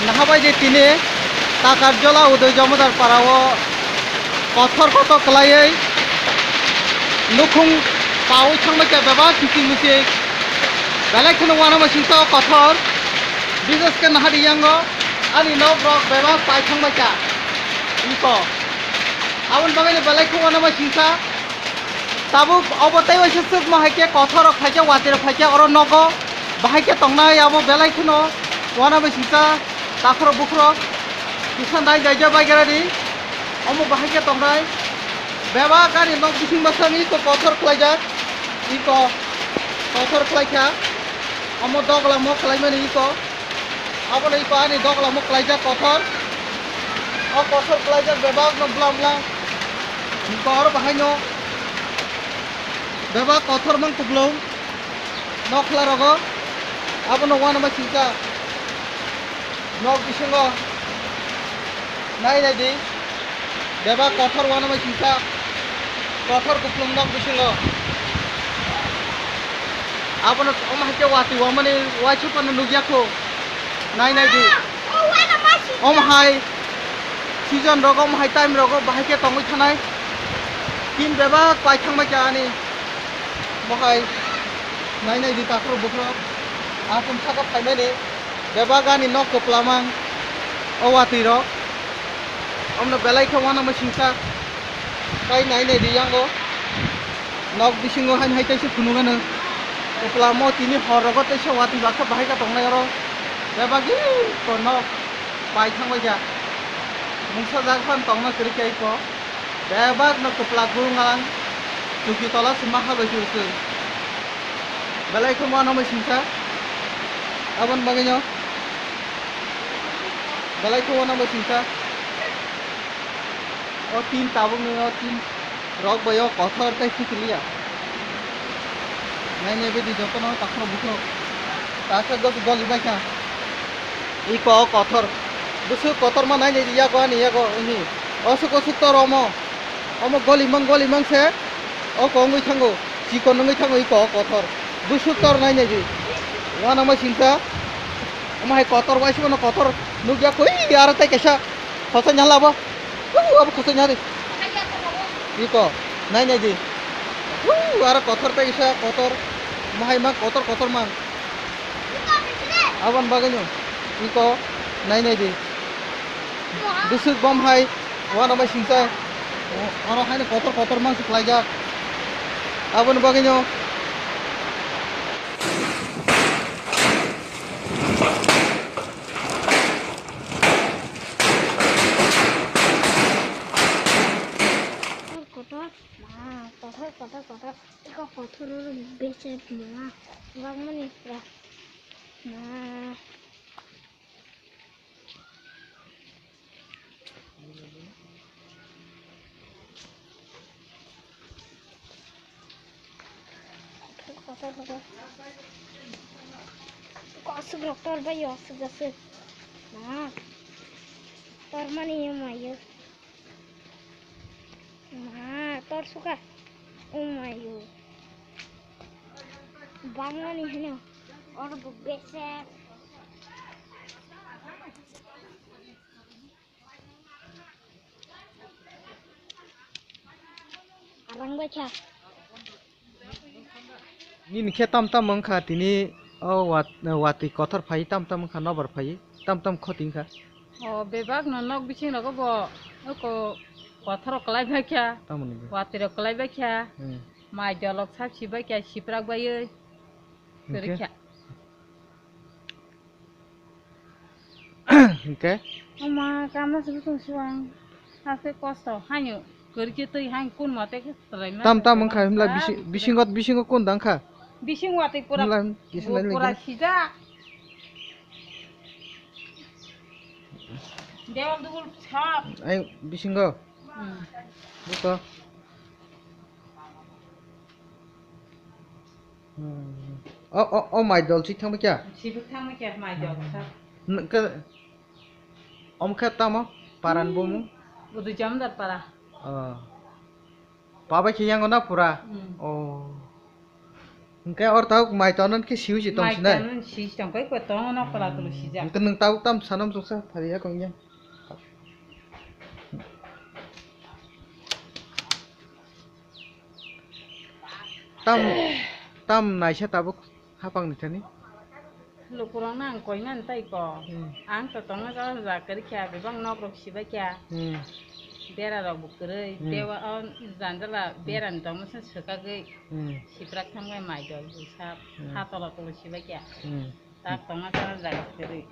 nahabai je tini takar jola udoy jomodar parao kothor koto kelai nukhung pau thangma ke baba kisi musi belai khono wana masingta kothor bises ke nahadi yango ani no brok baba pai thangma ka iko abon bagai ni belai khono wana masingta tabu obotai waise suk mahake kothor khaike watir khaike oro nogo bahake tongnai abo belai khono wana masingta takro bukro kisan dai jaja baigara di omo bahake tongnai beba gari nok bising basami ko kothor khlaijak iko kothor khlaika omo dogla mo khlaimani iko abon iko ani dogla mo khlaijak kothor o kothor khlaijak beba no blam blam iko or bahaino beba kothor mang kublong nok khalarogo abon wana ma chika nok bisingo nai nai di beba kothor wana ma chika kothor kuplung nok bisingo abon om hake wati wamani wachu pan nugyako nai nai di om hai season rogo om hai time rogo bahake tongoi thanai tin beba kwai thangma jani mohai nai nai di takro bukro akum thaka phaimani beba gani nok koplamang o wati ro omno belai khawana ma singsa kai nai nai di yango nok bisingo han hai taise phunugano kopla mo tini horogo taise wati bakha bahai ka tongnai ro beba gi ko nok pai thangma ja mungsa jakhan tongna kri kai ko beba no kopla gurungalang tuki tola sima halo jursu belai khawana ma singsa abon bagenyo belai khawana ma singsa o tin tabung ni o tin rok bayo kothor tai sikliya nai ne bedi jotono takro bukro tasa goli baika iko kothor busu kothor ma nai ne ya ko ani ya ko ini osuk osuk to romo omo goli mang se o ko ngui thango chikon ngui thango iko kothor busu tor nai ne ji wana ma singsa oma hai kotor waisi no kotor nugya koi yara tai kesa khosa nyala ba ab khosa nyari iko nai nai di ara kotor tai kesa kotor mahai ma kotor mang awan baganyo iko nai nai di busuk bom hai wana ma singsa oro hai kotor mang suklai jak awan baganyo kotor iko kotor becek semua bang mani ya nah kotor kok asuk dokter bayi asuk nah tor mani yang mayu nah tor suka mayu bangun nih hanya orang berbesar orang baca ni nikhe tam mangkha tini o wati kothor phai tam mangkha nobar phai tam khoting kha o bebak no nok bising no bo ko kothor klai bakya tamani watiro klai bakya mai jalok sapsi bakya siprak baye kerikya oke oma kamna sebetulnya suang hafe kosto hanyo kerja tuh hang kun mate ke terima tam mangkha himla bisingot kon dangkha bising wati pura pura sida dewan dugul sap ai bisingo buka oh my dol sik thang kya sibuk thang me kya mai jok sap ke om kha tama paran bomu udu jam dar para paba khiyang na pura oh Engke or tau mai tonan ke siu si tong mai sinai. kan si tongkai ko tong no kala tu si ja Engke nang tau tam sanam suksa thariya kongnya. Tam naisya tabuk hapang ni tani. lu kurang nang koi ngan tai ko ang to tong ga za kari kya be bang nok rok si ba kya bera rok bukre dewa on zandala beran tong musa saka ge si prak tham ga mai do sa ha to la to si ba kya ta tong ga za kari